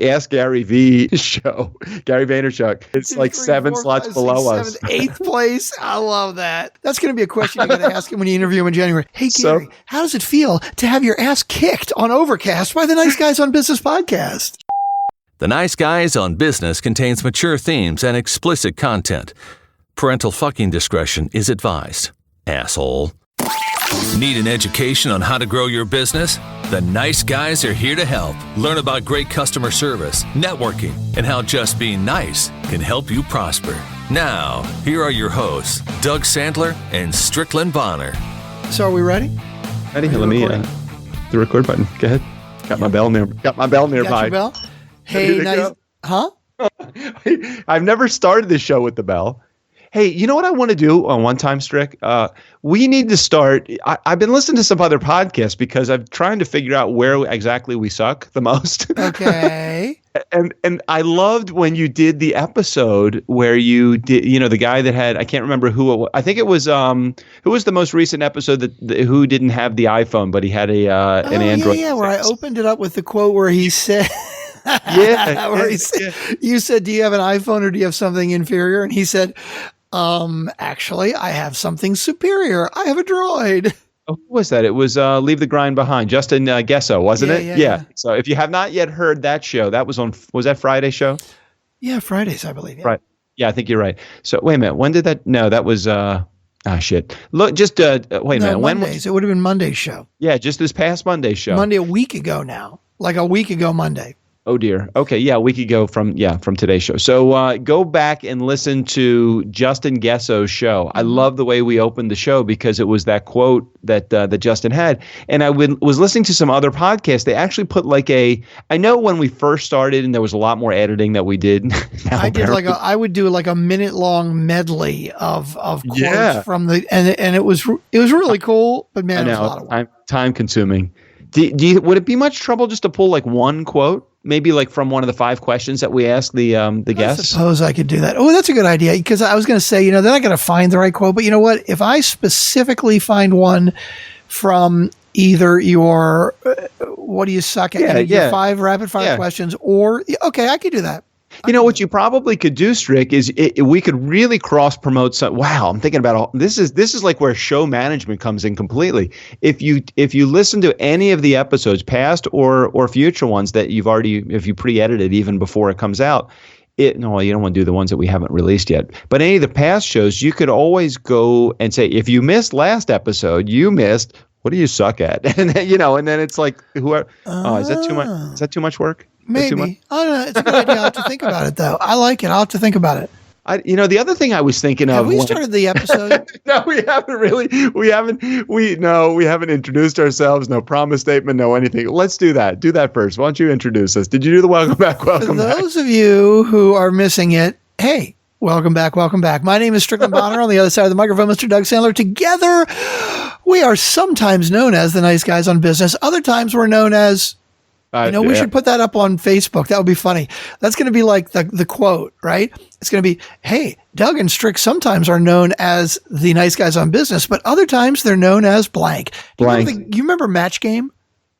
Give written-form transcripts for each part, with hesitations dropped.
Ask Gary V show, Gary Vaynerchuk. It's like 7 slots below us. 8th place. I love that. That's going to be a question you got to ask him when you interview him in January. Hey, Gary, how does it feel to have your ass kicked on Overcast by the Nice Guys on Business podcast? The Nice Guys on Business contains mature themes and explicit content. Parental fucking discretion is advised. Asshole. Need an education on how to grow your business? The Nice Guys are here to help. Learn about great customer service, networking, and how just being nice can help you prosper. Now, here are your hosts, Doug Sandler and Strickland Bonner. So are we ready? Ready? Let me the record button. Go ahead. Got my bell nearby. Got your bell? Hey, nice. Huh? I've never started this show with the bell. Hey, you know what I want to do on one time, Strick? We need to start. I've been listening to some other podcasts because I'm trying to figure out where exactly we suck the most. Okay. and I loved when you did the episode where you did, the guy that had, I can't remember who it was. I think it was, who was the most recent episode who didn't have the iPhone, but he had an Android. Yeah, where I opened it up with the quote where he said, you said, do you have an iPhone or do you have something inferior? And he said, actually, I have something superior. I have a droid. Oh, who was that? It was Leave the Grind Behind. Justin Gesso, wasn't it? Yeah. So if you have not yet heard that show, that was that Friday's show? Yeah, Fridays, I believe. Yeah. Right. Yeah, I think you're right. So wait a minute. When did that? No, that was, shit. Look, just wait a minute. Mondays. It would have been Monday's show. Yeah, just this past Monday's show. Monday a week ago now. Like a week ago Monday. Oh dear. Okay. Yeah. We could go from today's show. So go back and listen to Justin Gesso's show. I love the way we opened the show because it was that quote that Justin had. And I was listening to some other podcasts. They actually put I know when we first started and there was a lot more editing that we did. I would do like a minute long medley of quotes from and it was really cool, but man, it was a lot of work. Time consuming. Would it be much trouble just to pull like one quote? Maybe like from one of the 5 questions that we asked the guests? I suppose I could do that. Oh, that's a good idea. Because I was going to say, they're not going to find the right quote. But you know what? If I specifically find one from either your, what do you suck at? Your 5 rapid fire questions okay, I could do that. What you probably could do, Strick, is we could really cross promote some. Wow, I'm thinking about this is like where show management comes in completely. If you listen to any of the episodes, past or future ones that if you pre-edited even before it comes out, you don't want to do the ones that we haven't released yet. But any of the past shows, you could always go and say, if you missed last episode, you missed. What do you suck at? And then, and then it's like, is that too much? Is that too much work? Maybe. I don't know. It's a good idea. I'll have to think about it, though. I like it. I'll have to think about it. The other thing I was thinking of. Have we started the episode? No, we haven't really. We haven't introduced ourselves. No promise statement. No anything. Let's do that. Do that first. Why don't you introduce us? Did you do the welcome back? Welcome back. For those of you who are missing it, hey, welcome back. Welcome back. My name is Strickland Bonner. On the other side of the microphone, Mr. Doug Sandler. Together, we are sometimes known as the Nice Guys on Business. Other times we're known as. We should put that up on Facebook. That would be funny. That's going to be like the quote, right? It's going to be, hey, Doug and Strick sometimes are known as the Nice Guys on Business, but other times they're known as blank. You remember Match Game?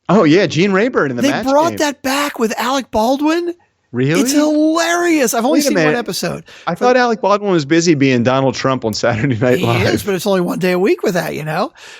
Oh, yeah. Gene Rayburn in the Match Game. They brought that back with Alec Baldwin. Really? It's hilarious. I've only seen one episode. I thought Alec Baldwin was busy being Donald Trump on Saturday Night Live. He is, but it's only one day a week with that,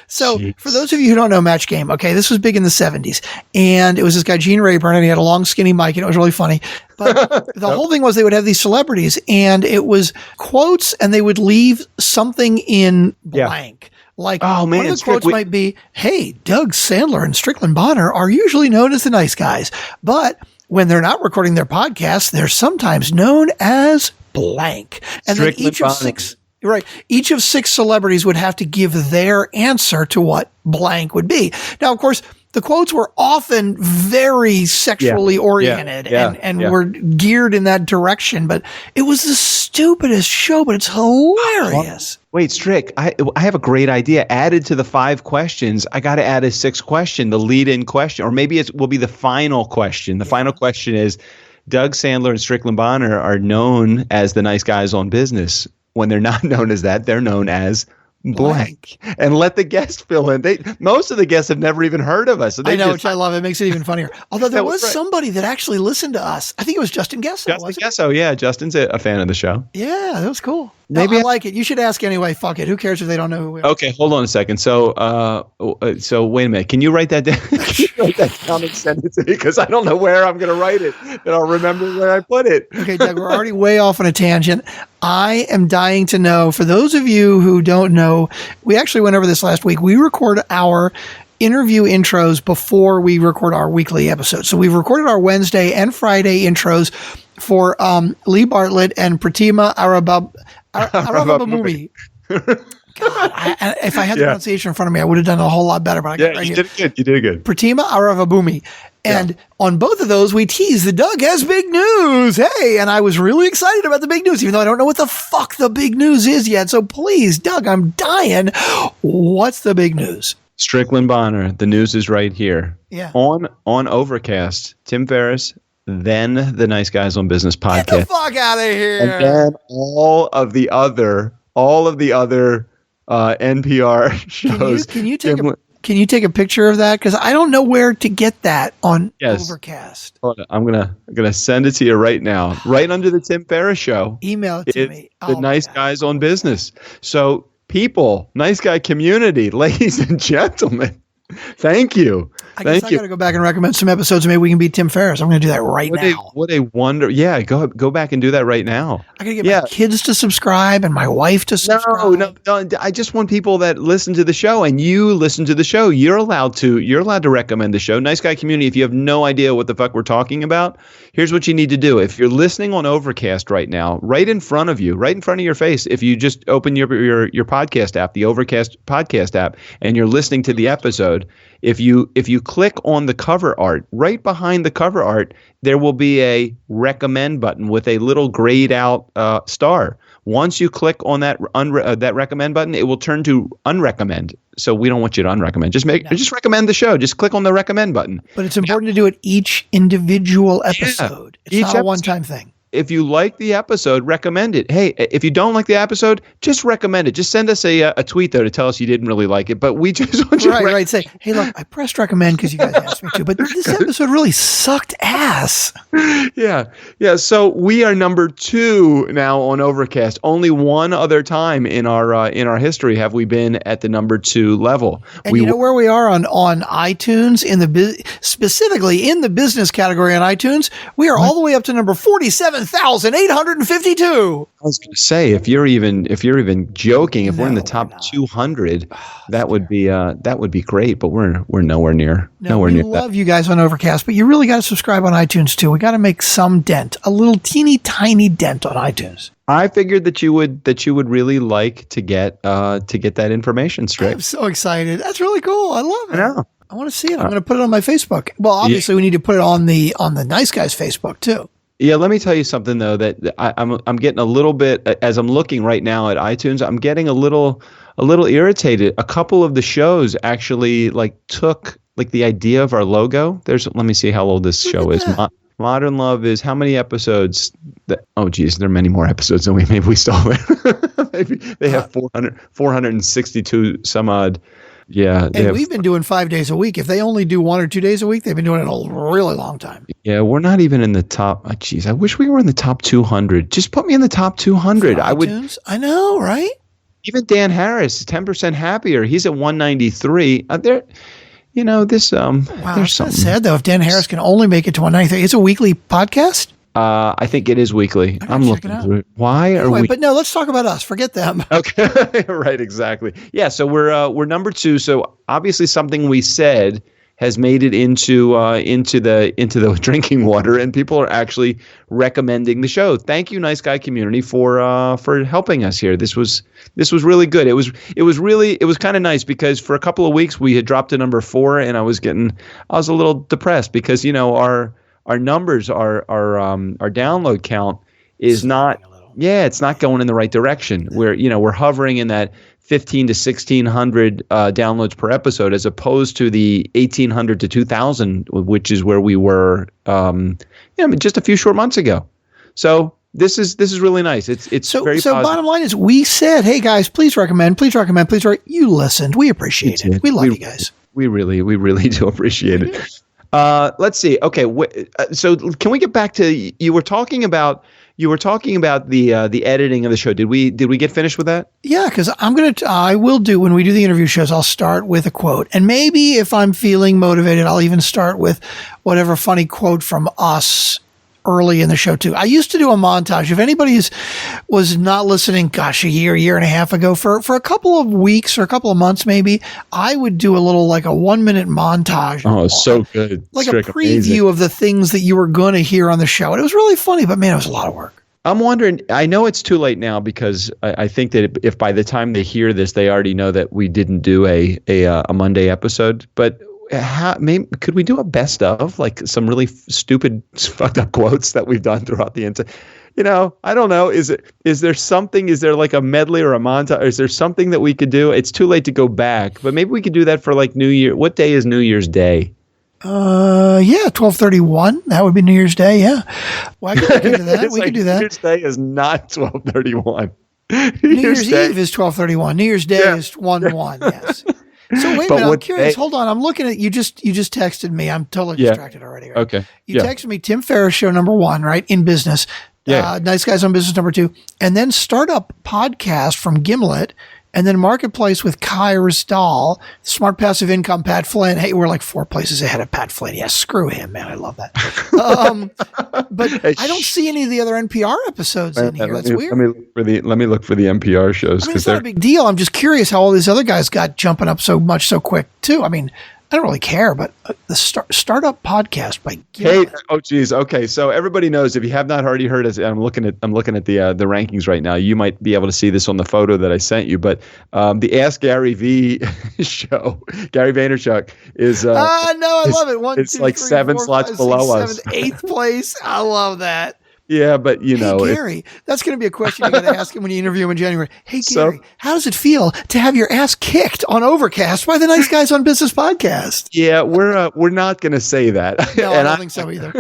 So for those of you who don't know Match Game, okay, this was big in the 70s. And it was this guy, Gene Rayburn, and he had a long, skinny mic, and it was really funny. But the whole thing was they would have these celebrities, and it was quotes, and they would leave something in blank. Like, one of the quotes might be, hey, Doug Sandler and Strickland Bonner are usually known as the nice guys, but when they're not recording their podcasts, they're sometimes known as blank. And then each of 6 celebrities would have to give their answer to what blank would be. Now, of course, the quotes were often very sexually oriented and were geared in that direction, but it was the stupidest show, but it's hilarious. Wait, Strick, I have a great idea. Added to the 5 questions, I got to add a 6th question, the lead-in question, or maybe it will be the final question. The final question is, Doug Sandler and Strickland Bonner are known as the Nice Guys on Business. When they're not known as that, they're known as blank, and let the guest fill in. Most of the guests have never even heard of us. So I know, which I love. It makes it even funnier. Although there was somebody that actually listened to us. I think it was Justin Gesso. Justin Gesso, yeah. Justin's a fan of the show. Yeah, that was cool. Maybe I like it. You should ask anyway. Fuck it. Who cares if they don't know who we are? Okay, hold on a second. So wait a minute. Can you write that down? Can you write that down and send it to me? Because I don't know where I'm going to write it, and I'll remember where I put it. Okay, Doug, we're already way off on a tangent. I am dying to know, for those of you who don't know, we actually went over this last week. We record our interview intros before we record our weekly episodes. So we've recorded our Wednesday and Friday intros for Lee Bartlett and Pratima Aravabamumi. God, if I had the pronunciation in front of me, I would have done a whole lot better. But I got it right you did good. You did good. Pratima Aravabamumi. And on both of those, we teased the Doug has big news. Hey, and I was really excited about the big news, even though I don't know what the fuck the big news is yet. So please, Doug, I'm dying. What's the big news? Strickland Bonner. The news is right here. Yeah. On Overcast, Tim Ferriss, then the Nice Guys on Business podcast. Get the fuck out of here. And then all of the other NPR shows. Can you take a picture of that? Because I don't know where to get that on Overcast. Hold on. I'm gonna send it to you right now. Right under the Tim Ferriss Show. Email it to me. The Nice Guys on Business. So people, Nice Guy community, ladies and gentlemen, thank you. I guess I got to go back and recommend some episodes. Maybe we can beat Tim Ferriss. I'm going to do that right now. What a wonder. Yeah, go back and do that right now. I got to get my kids to subscribe and my wife to subscribe. No. I just want people that listen to the show, and you listen to the show. You're allowed to recommend the show. Nice Guy community, if you have no idea what the fuck we're talking about, here's what you need to do. If you're listening on Overcast right now, right in front of you, right in front of your face, if you just open your podcast app, the Overcast podcast app, and you're listening to the episode, if you click on the cover art, right behind the cover art, there will be a recommend button with a little grayed out star. Once you click on that recommend button, it will turn to unrecommend. So we don't want you to unrecommend. Just recommend the show. Just click on the recommend button. But it's important to do it each individual episode. It's not a one-time thing. If you like the episode, recommend it. Hey, if you don't like the episode, just recommend it. Just send us a tweet, though, to tell us you didn't really like it. But we just want you to say, hey, look, I pressed recommend because you guys asked me to. But this episode really sucked ass. Yeah. So we are number 2 now on Overcast. Only one other time in our history have we been at the number 2 level. And you know where we are on iTunes, specifically in the business category on iTunes? We are all the way up to number 47,852. I was going to say, if you're even joking, if we're in the top 200, that would be great. But we're nowhere near. We love you guys on Overcast, but you really got to subscribe on iTunes too. We got to make some dent, a little teeny tiny dent on iTunes. I figured that you would really like to get that information straight. I'm so excited. That's really cool. I love it. I know. I want to see it. I'm going to put it on my Facebook. Well, obviously we need to put it on the Nice Guys Facebook too. Yeah, let me tell you something though, that I'm getting a little bit, as I'm looking right now at iTunes, I'm getting a little irritated. A couple of the shows actually took the idea of our logo. Let me see how old this show is. Modern Love is how many episodes? Oh geez, there are many more episodes than maybe we stole it. Maybe they have 462 some odd. Yeah. And we've been doing 5 days a week. If they only do 1 or 2 days a week, they've been doing it a really long time. Yeah, we're not even in the top. Oh, geez, I wish we were in the top 200. Just put me in the top 200. I know, right? Even Dan Harris, 10% happier. He's at 193. Wow, there's something sad though. If Dan Harris can only make it to 193, it's a weekly podcast. I think it is weekly. I'm looking through it. Why are we? But no, let's talk about us. Forget them. Okay, right, exactly. Yeah, so we're number 2. So obviously something we said has made it into the drinking water, and people are actually recommending the show. Thank you, Nice Guy community, for helping us here. This was really good. It was kind of nice because for a couple of weeks we had dropped to number 4, and I was a little depressed because our numbers, our download count is not. Yeah, it's not going in the right direction. We're hovering in that 1,500 to 1,600 downloads per episode, as opposed to the 1,800 to 2,000, which is where we were, just a few short months ago. So this is really nice. It's very so. positive. Bottom line is, we said, "Hey guys, please recommend. You listened. We appreciate it. We love you guys. We really do appreciate it. Let's see. Okay, so can we get back to you were talking about the editing of the show. Did we get finished with that? Yeah, because I will do when we do the interview shows. I'll start with a quote, and maybe if I'm feeling motivated, I'll even start with whatever funny quote from us early in the show too. I used to do a montage. If anybody was not listening, gosh, a year and a half ago, for a couple of weeks or a couple of months maybe, I would do a little like a 1-minute montage. Oh, so good. Like a preview of the things that you were going to hear on the show. And it was really funny, but man, it was a lot of work. I'm wondering, I know it's too late now because I think that if by the time they hear this, they already know that we didn't do a Monday episode, but could we do a best of like some really stupid, fucked up quotes that we've done throughout the entire? I don't know. Is there like a medley or a montage? Or is there something that we could do? It's too late to go back, but maybe we could do that for like New Year. What day is New Year's Day? 12/31. That would be New Year's Day. Yeah. Well, I could do that. We could do that. New Year's Day is not 12/31. New Year's Eve is 12/31. New Year's Day is 1/1. Yes. So wait a minute, I'm curious. Hold on. I'm looking at you just texted me. I'm totally distracted already. Right? Okay. You texted me Tim Ferriss show number 1, right? In business. Yeah. Nice Guys on Business number 2. And then Startup Podcast from Gimlet. And then Marketplace with Kai Risdal, Smart Passive Income, Pat Flynn. Hey, we're like 4 places ahead of Pat Flynn. Yeah, screw him, man. I love that. But I don't see any of the other NPR episodes in here. That's weird. Let me look for the NPR shows. It's not a big deal. I'm just curious how all these other guys got jumping up so much so quick, too. I mean, I don't really care, but the Startup Podcast by Gimlet. Hey, oh geez, okay. So everybody knows if you have not already heard us, I'm looking at the rankings right now. You might be able to see this on the photo that I sent you, but the Ask Gary V show, Gary Vaynerchuk is. No, I love it. It's like 7 slots below us. 8th place. I love that. Yeah, but Hey, Gary, that's going to be a question you got to ask him when you interview him in January. Hey, Gary, how does it feel to have your ass kicked on Overcast by the Nice Guys on Business podcast? Yeah, we're not going to say that. No, I don't think so either.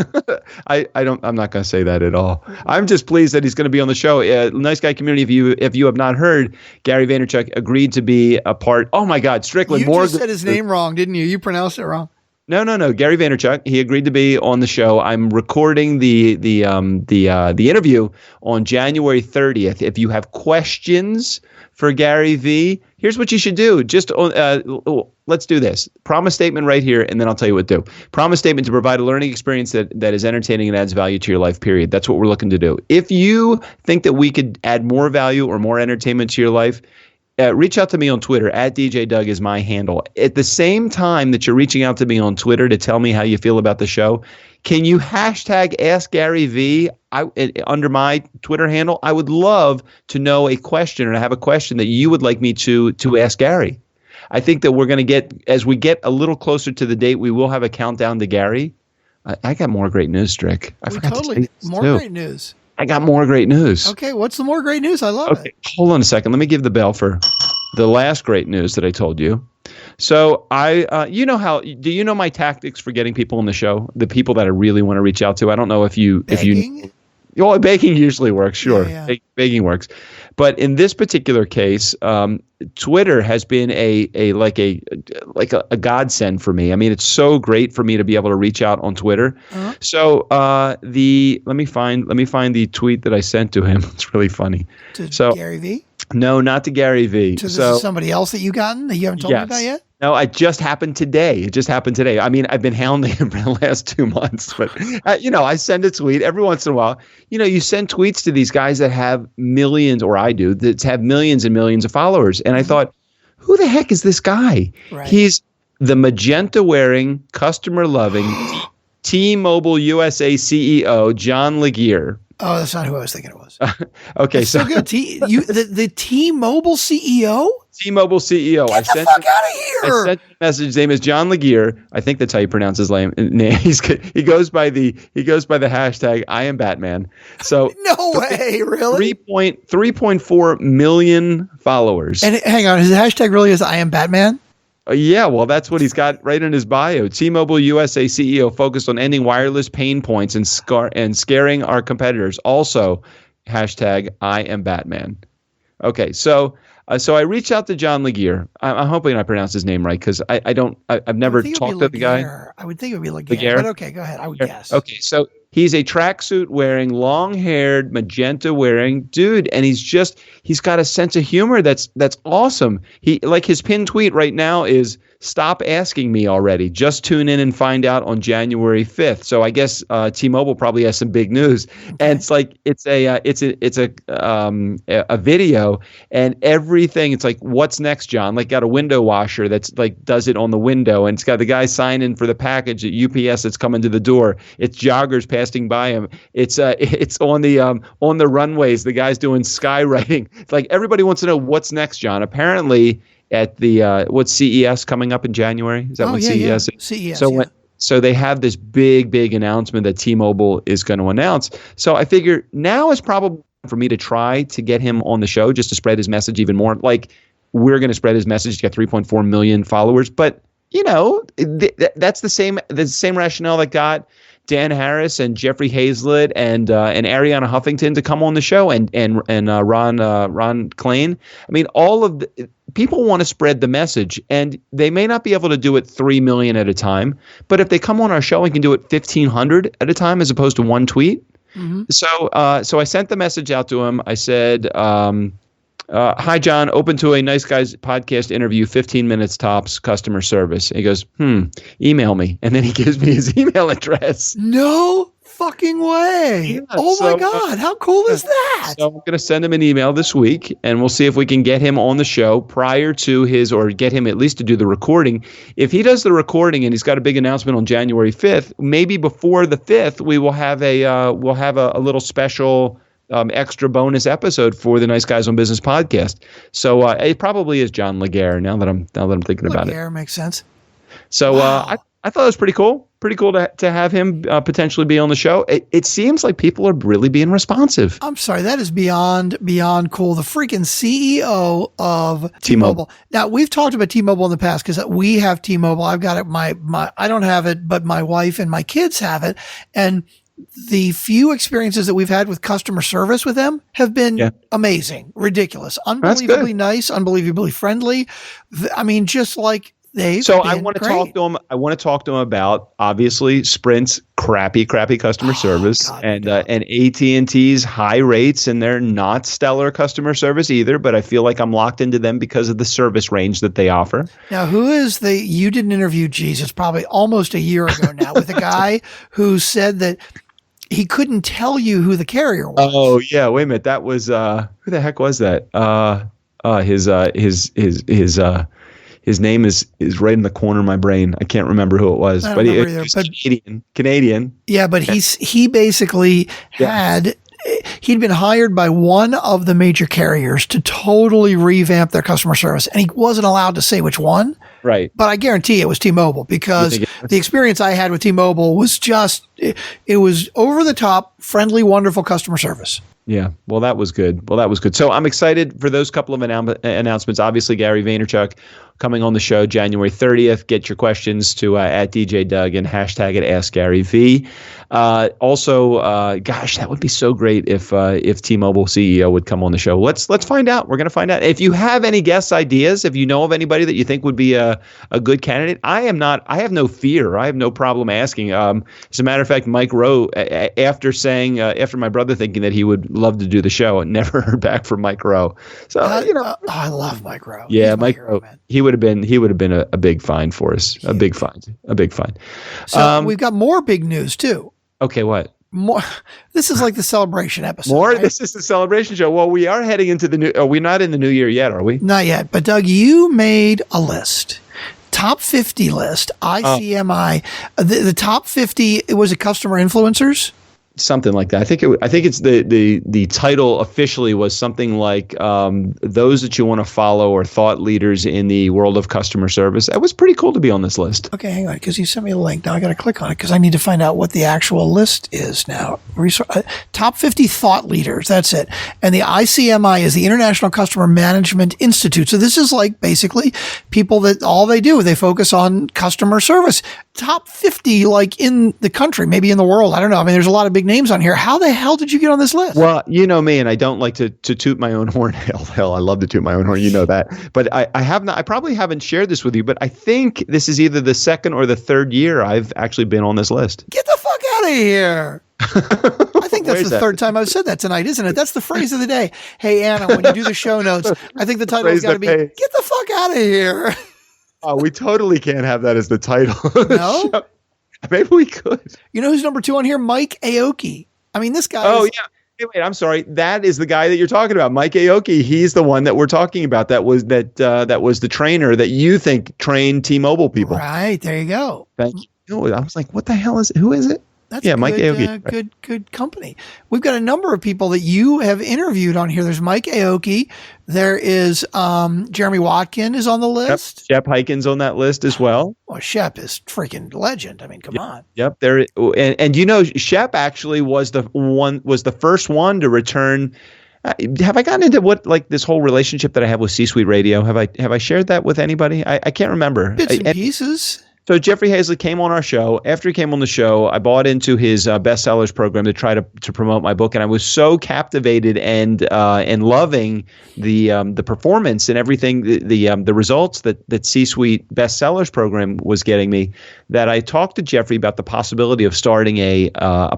I'm not going to say that at all. I'm just pleased that he's going to be on the show. Nice Guy community. If you have not heard, Gary Vaynerchuk agreed to be a part. Oh my God, Strickland. You just said his name wrong, didn't you? You pronounced it wrong. No. Gary Vaynerchuk. He agreed to be on the show. I'm recording the interview on January 30th. If you have questions for Gary V, here's what you should do. Just let's do this. Promise statement right here, and then I'll tell you what to do. Promise statement to provide a learning experience that is entertaining and adds value to your life, period. That's what we're looking to do. If you think that we could add more value or more entertainment to your life, reach out to me on Twitter. @DJ Doug is my handle. At the same time that you're reaching out to me on Twitter to tell me how you feel about the show, can you hashtag Ask Gary V under my Twitter handle? I would love to know a question or have a question that you would like me to ask Gary. I think that we're going to get, as we get a little closer to the date, we will have a countdown to Gary. I got more great news, Strick. Great news. I got more great news. Okay, what's the more great news? I love it. Hold on a second. Let me give the bell for the last great news that I told you. So do you know my tactics for getting people on the show? The people that I really want to reach out to. I don't know if you. Well, baking usually works. Sure, yeah. Baking works. But in this particular case, Twitter has been a godsend for me. I mean, it's so great for me to be able to reach out on Twitter. Uh-huh. So let me find the tweet that I sent to him. It's really funny. To Gary V? No, not to Gary V. So this is somebody else that you gotten that you haven't told me about yet? No, it just happened today. I mean, I've been hounding him for the last 2 months, but I send a tweet every once in a while. You send tweets to these guys that have millions, or I do, that have millions and millions of followers. And I thought, who the heck is this guy? Right. He's the magenta-wearing, customer-loving T-Mobile USA CEO, John Legere. Oh, that's not who I was thinking it was. Okay, that's so good. The T-Mobile CEO? T-Mobile CEO. Get the fuck out of here! I sent a message. His name is John Legere. I think that's how you pronounce his name. He goes by the hashtag I am Batman. So no way, really? 3.4 million followers. And hang on, his hashtag really is I am Batman? Yeah, well, that's what he's got right in his bio. T-Mobile USA CEO focused on ending wireless pain points and scaring our competitors. Also, hashtag I am Batman. Okay, so I reached out to John Laguerre. I'm hoping I pronounced his name right because I've never talked to the guy. I would think it would be Laguerre, but okay, go ahead. I would guess. Okay, so he's a tracksuit wearing, long-haired, magenta wearing dude, and he's got a sense of humor that's awesome. He like his pinned tweet right now is "Stop asking me already. Just tune in and find out on January 5th." So I guess T-Mobile probably has some big news, and it's like it's a video, and everything. It's like, what's next, John? Like, got a window washer that's like does it on the window, and it's got the guy signing for the package at UPS that's coming to the door. It's joggers passing by him. It's on the runways. The guy's doing skywriting. It's like everybody wants to know what's next, John. Apparently, at the what's CES coming up in January? Is that what CES is? CES. So they have this big announcement that T-Mobile is going to announce. So I figure now is probably for me to try to get him on the show just to spread his message even more. Like, we're going to spread his message. He's got 3.4 million followers, but that's the same rationale that got Dan Harris and Jeffrey Hazlett and Ariana Huffington to come on the show and Ron Klain. I mean, all of the people want to spread the message, and they may not be able to do it 3 million at a time, but if they come on our show and can do it 1,500 at a time as opposed to one tweet. Mm-hmm. So I sent the message out to him. I said, hi, John, open to a Nice Guys podcast interview, 15 minutes tops, customer service. And he goes, email me. And then he gives me his email address. No fucking way. Yeah, my God. How cool is that? So I'm going to send him an email this week, and we'll see if we can get him on the show prior to or get him at least to do the recording. If he does the recording and he's got a big announcement on January 5th, maybe before the 5th, we will have a little special extra bonus episode for the Nice Guys on Business podcast. So it probably is John Laguerre now that I'm thinking about it. Laguerre makes sense. So wow. I thought it was pretty cool. Pretty cool to have him potentially be on the show. It seems like people are really being responsive. I'm sorry, that is beyond cool. The freaking CEO of T-Mobile. Now, we've talked about T-Mobile in the past because we have T-Mobile. I've got it. I don't have it, but my wife and my kids have it, and the few experiences that we've had with customer service with them have been amazing, ridiculous, unbelievably nice, unbelievably friendly. I mean, just like they've been I want to talk to him. I want to talk to him about obviously Sprint's crappy customer service and AT&T's high rates, and they're not stellar customer service either. But I feel like I'm locked into them because of the service range that they offer. Now, you did an interview, Jesus, probably almost a year ago now, with a guy who said that he couldn't tell you who the carrier was. Oh yeah, wait a minute. That was who the heck was that? His name is right in the corner of my brain. I can't remember who it was, but he was Canadian. Yeah, but he basically he'd been hired by one of the major carriers to totally revamp their customer service, and he wasn't allowed to say which one. Right. But I guarantee it was T-Mobile, because the experience I had with T-Mobile was it was over the top, friendly, wonderful customer service. Yeah. Well, that was good. So I'm excited for those couple of announcements. Obviously, Gary Vaynerchuk coming on the show January 30th. Get your questions to at DJ Doug and hashtag it AskGaryV. Also, gosh, that would be so great if T-Mobile CEO would come on the show. Let's find out. We're going to find out. If you have any guest ideas, if you know of anybody that you think would be a good candidate, I have no fear. I have no problem asking. As a matter of fact, Mike Rowe, after my brother thinking that he would love to do the show, and never heard back from Mike Rowe. So I love Mike Rowe. Yeah, Mike Rowe. He would have been a big find for us. Huge. A big find. So we've got more big news too. Okay, what? More. This is like the celebration episode. More. Right? This is the celebration show. Well, we are heading into the new. Are we not in the new year yet? Are we? Not yet. But Doug, you made a list. Top 50 list. ICMI. The top 50. Was it customer influencers? Something like that. I think it's the title officially was something like those that you want to follow or thought leaders in the world of customer service. That was pretty cool to be on this list. Okay, hang on, because you sent me a link. Now I got to click on it because I need to find out what the actual list is now. Top 50 thought leaders. That's it. And the ICMI is the International Customer Management Institute. So this is like basically people that all they do, they focus on customer service. top 50, like in the country, maybe in the world. I don't know. I mean, there's a lot of big names on here. How the hell did you get on this list? Well, you know me, and I don't like to toot my own horn. Hell, I love to toot my own horn. You know that. But I have not. I probably haven't shared this with you, but I think this is either the second or the third year I've actually been on this list. Get the fuck out of here. I think that's the third time I've said that tonight, isn't it? That's the phrase of the day. Hey, Anna, when you do the show notes, I think the title's got to be, get the fuck out of here. Oh, we totally can't have that as the title. No? Maybe we could. You know who's number 2 on here? Mike Aoki. I mean, this guy yeah. Hey, wait, I'm sorry. That is the guy that you're talking about. Mike Aoki. He's the one that we're talking about. That was the trainer that you think trained T-Mobile people. Right. There you go. Thank you. I was like, what the hell is it? Who is it? That's Mike Aoki. Good company. We've got a number of people that you have interviewed on here. There's Mike Aoki. There is Jeremy Watkin is on the list. Shep Hyken's on that list as well. Well, Shep is freaking legend. I mean, come on. Yep. There and you know, Shep actually was the first one to return. Have I gotten into what like this whole relationship that I have with C-Suite Radio? Have I shared that with anybody? I can't remember. Bits and pieces. So Jeffrey Hazlett came on our show. After he came on the show, I bought into his bestsellers program to try to promote my book, and I was so captivated and loving the performance and everything, the results that C-Suite bestsellers program was getting me, that I talked to Jeffrey about the possibility of starting a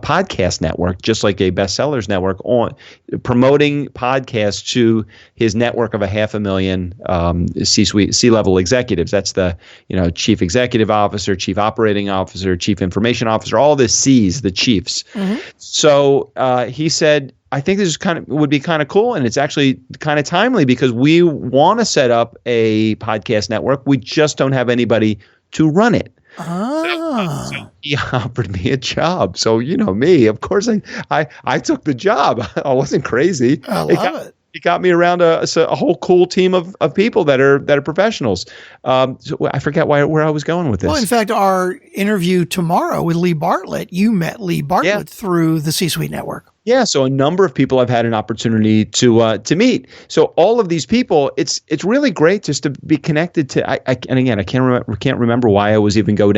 podcast network, just like a bestsellers network, on promoting podcasts to his network of 500,000 C-Suite C-level executives. That's the chief executive officer, chief operating officer, chief information officer, all the C's, the chiefs. Mm-hmm. So he said, I think this would be kind of cool, and it's actually kind of timely because we want to set up a podcast network. We just don't have anybody to run it. So he offered me a job. So you know me, of course I took the job. I wasn't crazy. I love it. He got me around a whole cool team of people that are professionals. So I forget where I was going with this. Well, in fact, our interview tomorrow with Lee Bartlett, you met Lee Bartlett through the C-Suite Network. Yeah, so a number of people I've had an opportunity to meet. So all of these people, it's really great just to be connected to. And again, I can't remember why I was even going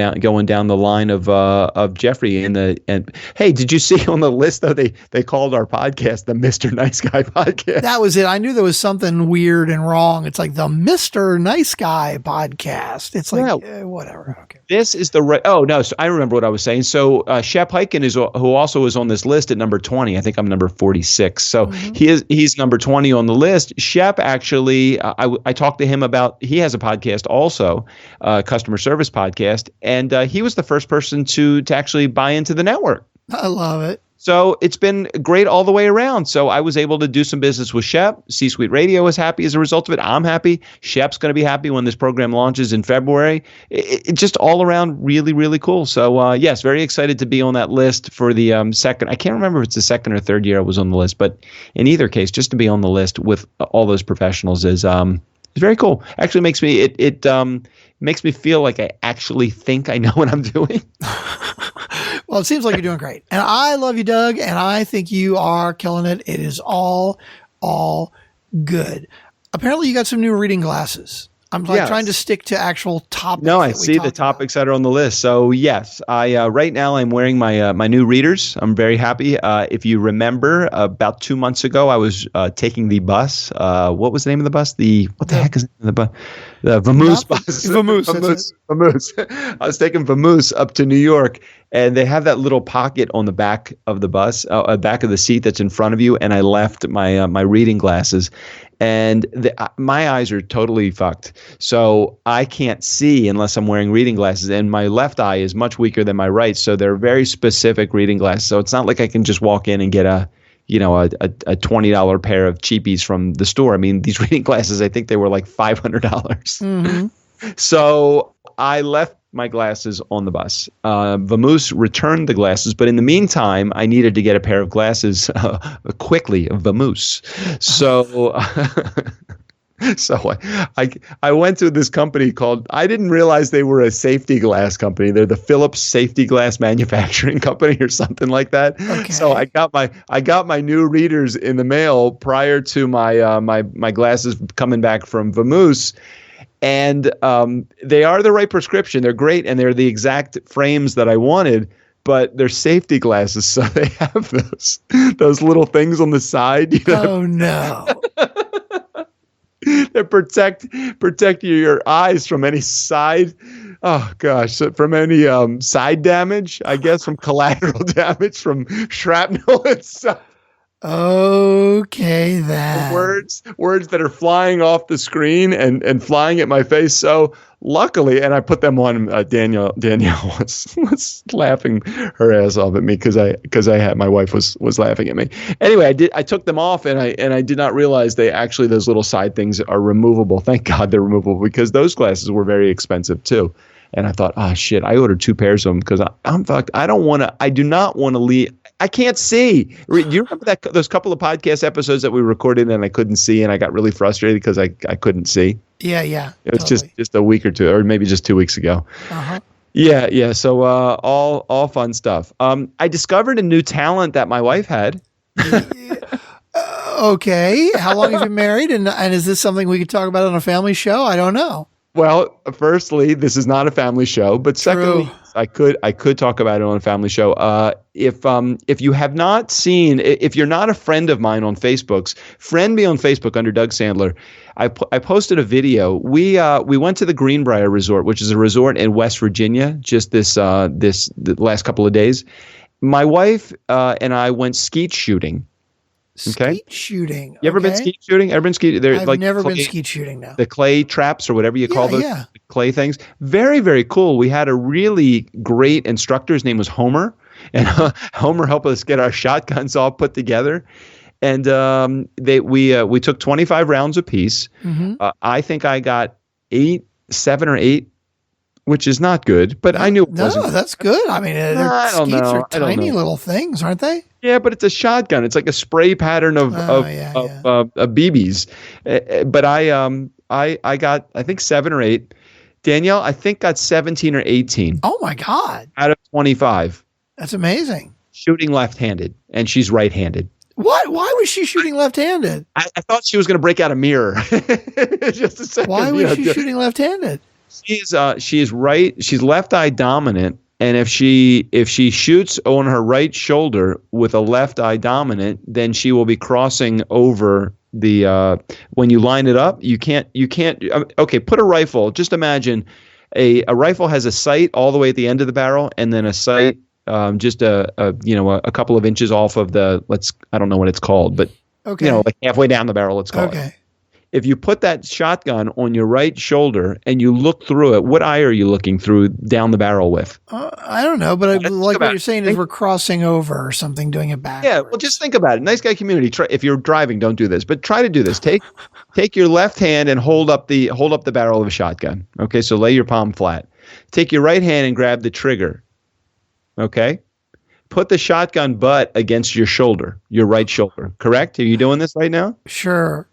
down the line of Jeffrey and hey, did you see on the list though they called our podcast the Mr. Nice Guy podcast? That was it. I knew there was something weird and wrong. It's like the Mr. Nice Guy podcast. It's like whatever. Okay. This is the oh no, so I remember what I was saying. So Shep Hyken who also is on this list at number 20. I think I'm number 46. So he's number 20 on the list. Shep actually, I talked to him about, he has a podcast also, customer service podcast, and he was the first person to actually buy into the network. I love it. So it's been great all the way around. So I was able to do some business with Shep. C-Suite Radio is happy as a result of it. I'm happy. Shep's going to be happy when this program launches in February. It just all around really, really cool. So yes, very excited to be on that list for the second. I can't remember if it's the second or third year I was on the list, but in either case, just to be on the list with all those professionals is very cool. Actually makes me it makes me feel like I actually think I know what I'm doing. Well, it seems like you're doing great. And I love you, Doug, and I think you are killing it. It is all good. Apparently, you got some new reading glasses. I'm trying to stick to actual topics. No, I see the topics that are on the list. So yes, I right now I'm wearing my my new readers. I'm very happy. If you remember, about 2 months ago, I was taking the bus. What was the name of the bus? What the heck is the name of the bus? The Vamoose bus. Vamoose. I was taking Vamoose up to New York, and they have that little pocket on the back of the bus, back of the seat that's in front of you. And I left my my reading glasses, and my eyes are totally fucked. So I can't see unless I'm wearing reading glasses, and my left eye is much weaker than my right. So they're very specific reading glasses. So it's not like I can just walk in and get a $20 pair of cheapies from the store. I mean, these reading glasses, I think they were like $500. Mm-hmm. So I left my glasses on the bus. Vamoose returned the glasses, but in the meantime, I needed to get a pair of glasses quickly of Vamoose. So So I went to this company called, I didn't realize they were a safety glass company. They're the Philips Safety Glass Manufacturing Company or something like that. Okay. So I got my new readers in the mail prior to my my glasses coming back from Vamoose. And they are the right prescription. They're great, and they're the exact frames that I wanted. But they're safety glasses, so they have those little things on the side. Oh no! That protect your eyes from any side. Oh gosh, from any side damage. I guess from collateral damage from shrapnel and stuff. Okay, that words that are flying off the screen and flying at my face. So luckily, and I put them on. Danielle was laughing her ass off at me because my wife was laughing at me. Anyway, I took them off and I did not realize those little side things are removable. Thank God they're removable because those glasses were very expensive too. And I thought, oh shit, I ordered 2 pairs of them because I'm fucked. I do not want to leave. I can't see. Do you remember those couple of podcast episodes that we recorded and I couldn't see and I got really frustrated because I couldn't see? Yeah. It was totally. just a week or two, or maybe just 2 weeks ago. Uh-huh. Yeah. So all fun stuff. I discovered a new talent that my wife had. Okay. How long have you been married? And is this something we could talk about on a family show? I don't know. Well, firstly, this is not a family show, but secondly, True. I could talk about it on a family show. If you have not seen, if you're not a friend of mine on Facebook, friend me on Facebook under Doug Sandler. I posted a video. We went to the Greenbrier Resort, which is a resort in West Virginia, just the last couple of days. My wife and I went skeet shooting. Okay. Skeet shooting. You ever been skeet shooting? Ever been skeet? I've never been skeet shooting now. The clay traps or whatever you call those yeah. clay things. Very, very cool. We had a really great instructor. His name was Homer. And Homer helped us get our shotguns all put together. And we took 25 rounds apiece. Mm-hmm. I think I got 7 or 8. Which is not good, but I knew it wasn't. No, that's good. I mean, skeets are tiny little things, aren't they? Yeah, but it's a shotgun. It's like a spray pattern of BBs. But I got, I think 7 or 8. Danielle, I think got 17 or 18. Oh my God! Out of 25. That's amazing. Shooting left-handed, and she's right-handed. What? Why was she shooting left-handed? I thought she was going to break out a mirror. Just a second. Why was she shooting left-handed? She is right. She's left eye dominant, and if she shoots on her right shoulder with a left eye dominant, then she will be crossing over the. When you line it up, you can't. Okay, put a rifle. Just imagine a rifle has a sight all the way at the end of the barrel, and then a sight just a couple of inches off of the. I don't know what it's called, but like halfway down the barrel. Let's call it. Okay. If you put that shotgun on your right shoulder and you look through it, what eye are you looking through down the barrel with? I don't know, but what you're saying is we're crossing over or something, doing it backwards. Yeah, well, just think about it. Nice guy community. If you're driving, don't do this, but try to do this. Take your left hand and hold up the barrel of a shotgun. Okay, so lay your palm flat. Take your right hand and grab the trigger. Okay, put the shotgun butt against your shoulder, your right shoulder. Correct? Are you doing this right now? Sure.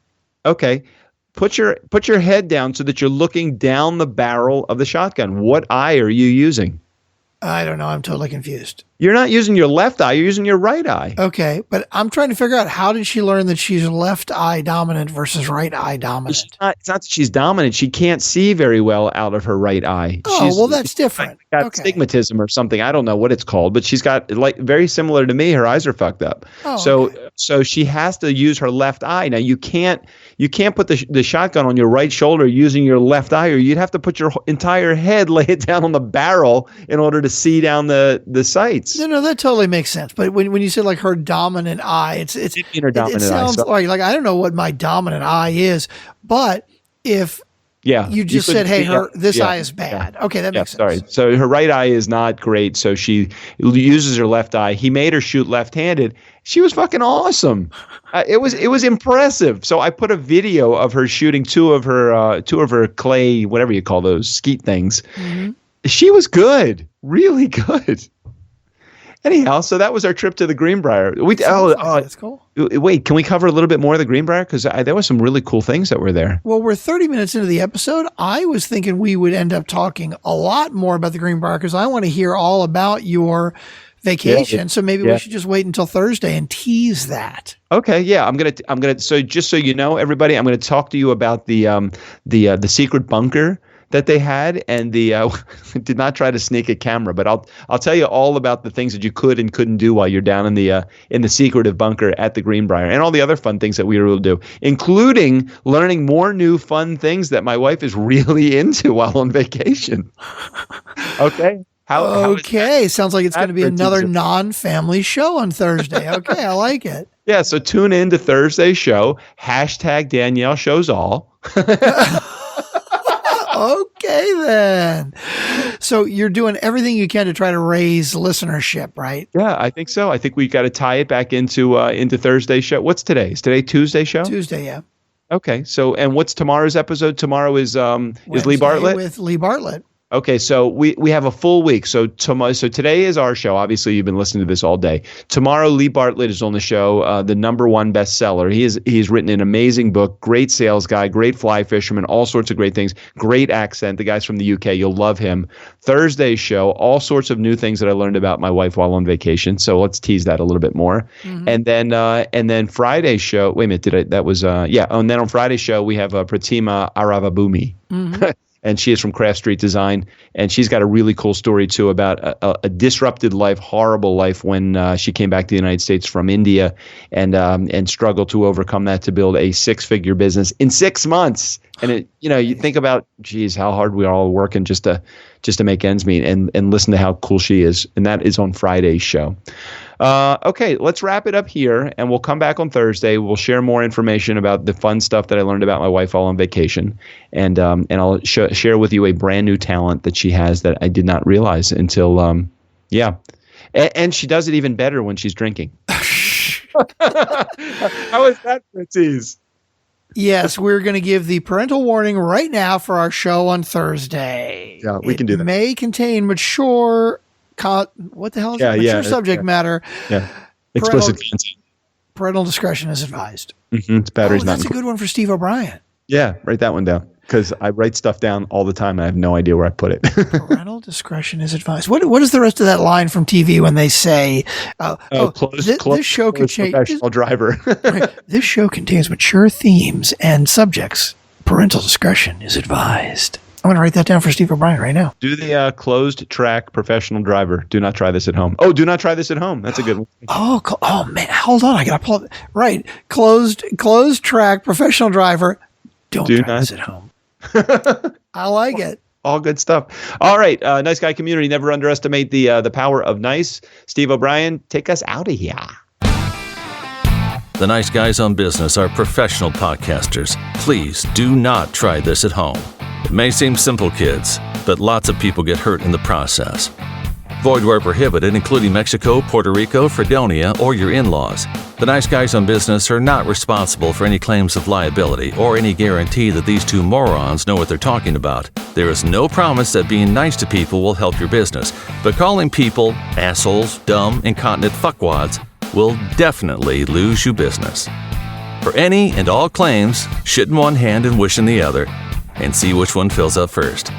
Okay, put your head down so that you're looking down the barrel of the shotgun. What eye are you using? I don't know. I'm totally confused. You're not using your left eye. You're using your right eye. Okay, but I'm trying to figure out how did she learn that she's left eye dominant versus right eye dominant? It's not that she's dominant. She can't see very well out of her right eye. Oh, that's different. She's got astigmatism or something. I don't know what it's called, but she's got very similar to me. Her eyes are fucked up. Oh, so she has to use her left eye. Now you can't put the shotgun on your right shoulder using your left eye, or you'd have to put your entire head, lay it down on the barrel in order to see down the sights. No, that totally makes sense. But when you said like her dominant eye, it sounds like I don't know what my dominant eye is, but if you just said, hey, this eye is bad. Yeah. Okay, that makes sense. Sorry. So her right eye is not great, so she uses her left eye. He made her shoot left-handed. She was fucking awesome. It was impressive. So I put a video of her shooting two of her clay, whatever you call those, skeet things. Mm-hmm. She was good, really good. Anyhow, so that was our trip to the Greenbrier. That's cool. Wait, can we cover a little bit more of the Greenbrier? Because there were some really cool things that were there. Well, we're 30 minutes into the episode. I was thinking we would end up talking a lot more about the Greenbrier because I want to hear all about your vacation. So maybe we should just wait until Thursday and tease that. Okay, yeah, I'm gonna. So just so you know, everybody, I'm gonna talk to you about the secret bunker that they had, and the did not try to sneak a camera, but I'll tell you all about the things that you could and couldn't do while you're down in the secretive bunker at the Greenbrier, and all the other fun things that we were able to do, including learning more new fun things that my wife is really into while on vacation. Okay. Okay, sounds like it's going to be another non-family show on Thursday. Okay, I like it. Yeah, so tune in to Thursday's show. # Danielle shows all. Okay, then. So you're doing everything you can to try to raise listenership, right? Yeah, I think so. I think we got to tie it back into Thursday's show. What's today? Is today Tuesday's show? Tuesday, yeah. Okay, so and what's tomorrow's episode? Tomorrow is Lee Bartlett with Lee Bartlett. Okay, so we have a full week. So today is our show. Obviously, you've been listening to this all day. Tomorrow, Lee Bartlett is on the show, the #1 bestseller. He's written an amazing book, great sales guy, great fly fisherman, all sorts of great things, great accent. The guy's from the UK. You'll love him. Thursday's show, all sorts of new things that I learned about my wife while on vacation. So let's tease that a little bit more. Mm-hmm. And then Friday's show. Wait a minute, and then on Friday's show we have Pratima Aravabhumi. Mm-hmm. And she is from Craft Street Design, and she's got a really cool story too about a disrupted life, horrible life when she came back to the United States from India, and struggled to overcome that to build a 6-figure business in 6 months. And you think about, geez, how hard we are all working just to make ends meet, and listen to how cool she is, and that is on Friday's show. Okay, let's wrap it up here, and we'll come back on Thursday. We'll share more information about the fun stuff that I learned about my wife while on vacation, and I'll share with you a brand new talent that she has that I did not realize until and she does it even better when she's drinking. How is that for a tease? Yes, we're going to give the parental warning right now for our show on Thursday. Yeah, we can do that. It may contain mature. What the hell is it? Mature subject matter. Yeah. Explicit content. Parental discretion is advised. Mm-hmm. It's batteries not. That's a good one for Steve O'Brien. Yeah, write that one down, because I write stuff down all the time and I have no idea where I put it. Parental discretion is advised. What is the rest of that line from TV when they say, this show can change. Professional driver. Right, this show contains mature themes and subjects. Parental discretion is advised. I'm going to write that down for Steve O'Brien right now. Do the closed track professional driver. Do not try this at home. Oh, do not try this at home. That's a good one. Oh man, hold on. I got to pull it. Right. Closed track professional driver. Don't try this at home. I like it. All good stuff. All right. Nice Guy community. Never underestimate the power of nice. Steve O'Brien, take us out of here. The Nice Guys on Business are professional podcasters. Please do not try this at home. It may seem simple, kids, but lots of people get hurt in the process. Void where prohibited, including Mexico, Puerto Rico, Fredonia, or your in-laws. The Nice Guys on Business are not responsible for any claims of liability or any guarantee that these two morons know what they're talking about. There is no promise that being nice to people will help your business, but calling people assholes, dumb, incontinent fuckwads will definitely lose you business. For any and all claims, shit in one hand and wish in the other, and see which one fills up first.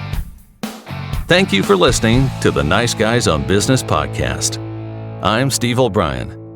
Thank you for listening to the Nice Guys on Business podcast. I'm Steve O'Brien.